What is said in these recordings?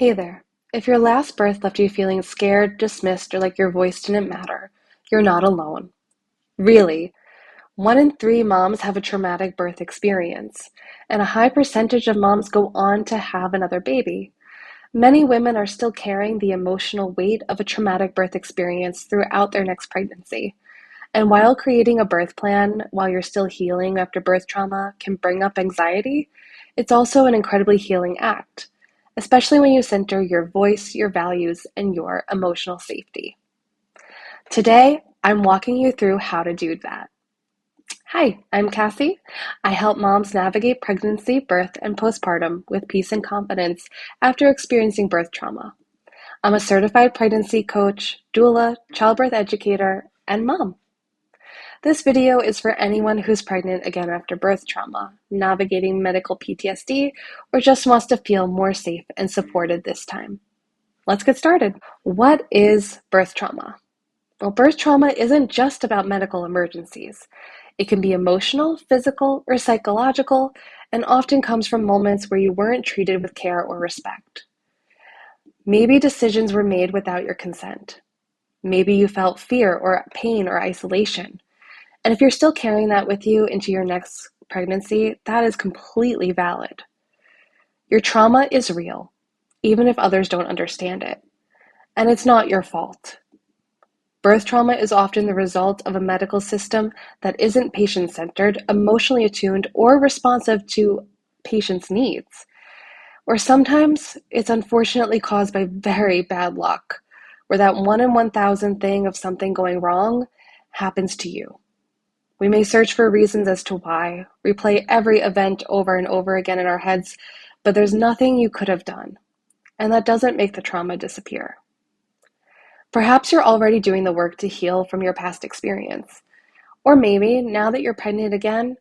Hey there. If your last birth left you feeling scared, dismissed, or like your voice didn't matter, you're not alone. Really, 1 in 3 moms have a traumatic birth experience, and a high percentage of moms go on to have another baby. Many women are still carrying the emotional weight of a traumatic birth experience throughout their next pregnancy. And while creating a birth plan while you're still healing after birth trauma can bring up anxiety, it's also an incredibly healing act, especially when you center your voice, your values, and your emotional safety. Today, I'm walking you through how to do that. Hi, I'm Cassie. I help moms navigate pregnancy, birth, and postpartum with peace and confidence after experiencing birth trauma. I'm a certified pregnancy coach, doula, childbirth educator, and mom. This video is for anyone who's pregnant again after birth trauma, navigating medical PTSD, or just wants to feel more safe and supported this time. Let's get started. What is birth trauma? Well, birth trauma isn't just about medical emergencies. It can be emotional, physical, or psychological, and often comes from moments where you weren't treated with care or respect. Maybe decisions were made without your consent. Maybe you felt fear or pain or isolation. And if you're still carrying that with you into your next pregnancy, that is completely valid. Your trauma is real, even if others don't understand it. And it's not your fault. Birth trauma is often the result of a medical system that isn't patient-centered, emotionally attuned, or responsive to patients' needs. Or sometimes it's unfortunately caused by very bad luck, where that 1 in 1,000 thing of something going wrong happens to you. We may search for reasons as to why, replay every event over and over again in our heads, but there's nothing you could have done. And that doesn't make the trauma disappear. Perhaps you're already doing the work to heal from your past experience. Or maybe, now that you're pregnant again,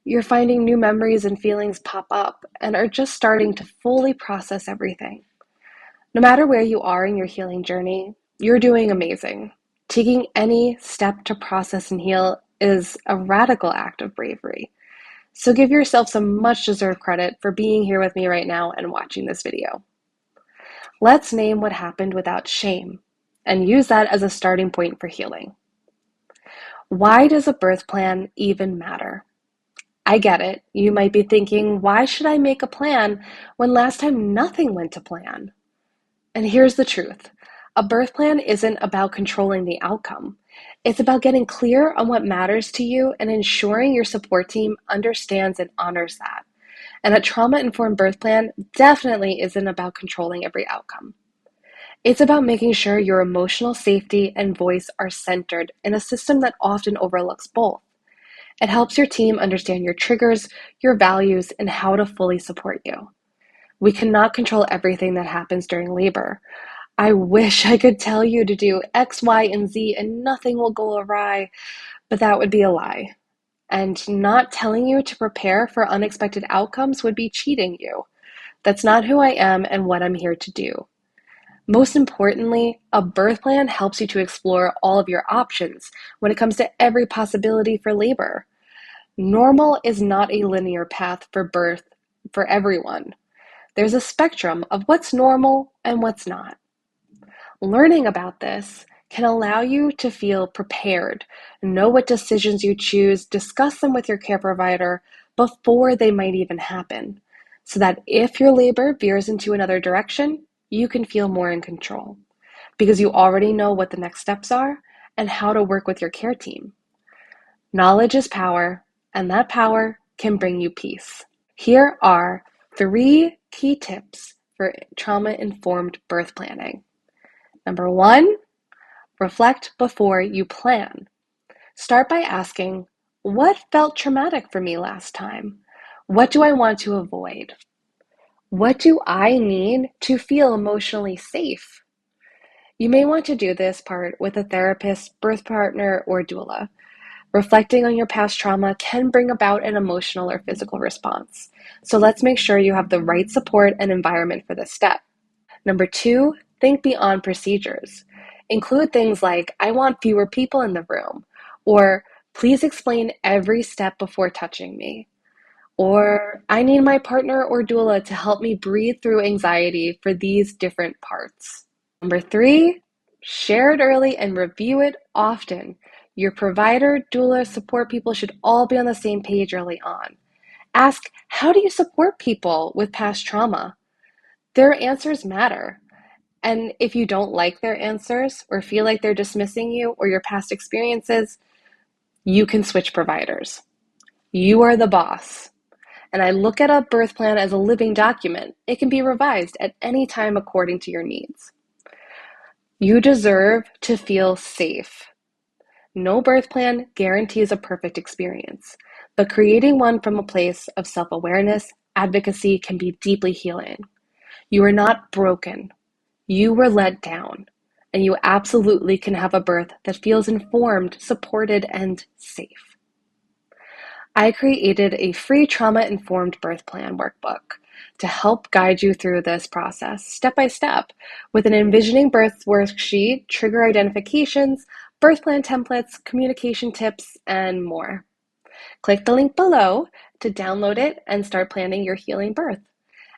you're finding new memories and feelings pop up and are just starting to fully process everything. No matter where you are in your healing journey, you're doing amazing. Taking any step to process and heal is a radical act of bravery. So give yourself some much deserved credit for being here with me right now and watching this video. Let's name what happened without shame and use that as a starting point for healing. Why does a birth plan even matter? I get it. You might be thinking, why should I make a plan when last time nothing went to plan? And here's the truth. A birth plan isn't about controlling the outcome. It's about getting clear on what matters to you and ensuring your support team understands and honors that. And a trauma-informed birth plan definitely isn't about controlling every outcome. It's about making sure your emotional safety and voice are centered in a system that often overlooks both. It helps your team understand your triggers, your values, and how to fully support you. We cannot control everything that happens during labor. I wish I could tell you to do X, Y, and Z and nothing will go awry, but that would be a lie. And not telling you to prepare for unexpected outcomes would be cheating you. That's not who I am and what I'm here to do. Most importantly, a birth plan helps you to explore all of your options when it comes to every possibility for labor. Normal is not a linear path for birth for everyone. There's a spectrum of what's normal and what's not. Learning about this can allow you to feel prepared, know what decisions you choose, discuss them with your care provider before they might even happen, so that if your labor veers into another direction, you can feel more in control because you already know what the next steps are and how to work with your care team. Knowledge is power, and that power can bring you peace. Here are 3 key tips for trauma-informed birth planning. Number 1, reflect before you plan. Start by asking, what felt traumatic for me last time? What do I want to avoid? What do I need to feel emotionally safe? You may want to do this part with a therapist, birth partner, or doula. Reflecting on your past trauma can bring about an emotional or physical response. So let's make sure you have the right support and environment for this step. Number 2, think beyond procedures. Include things like, I want fewer people in the room, or please explain every step before touching me. Or I need my partner or doula to help me breathe through anxiety for these different parts. Number three, share it early and review it often. Your provider, doula, support people should all be on the same page early on. Ask, how do you support people with past trauma? Their answers matter. And if you don't like their answers or feel like they're dismissing you or your past experiences, you can switch providers. You are the boss. And I look at a birth plan as a living document. It can be revised at any time according to your needs. You deserve to feel safe. No birth plan guarantees a perfect experience, but creating one from a place of self-awareness, advocacy can be deeply healing. You are not broken. You were let down, and you absolutely can have a birth that feels informed, supported, and safe. I created a free trauma-informed birth plan workbook to help guide you through this process step by step with an envisioning birth worksheet, trigger identifications, birth plan templates, communication tips, and more. Click the link below to download it and start planning your healing birth.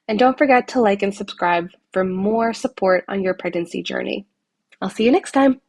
And don't forget to like and subscribe for more support on your pregnancy journey. I'll see you next time.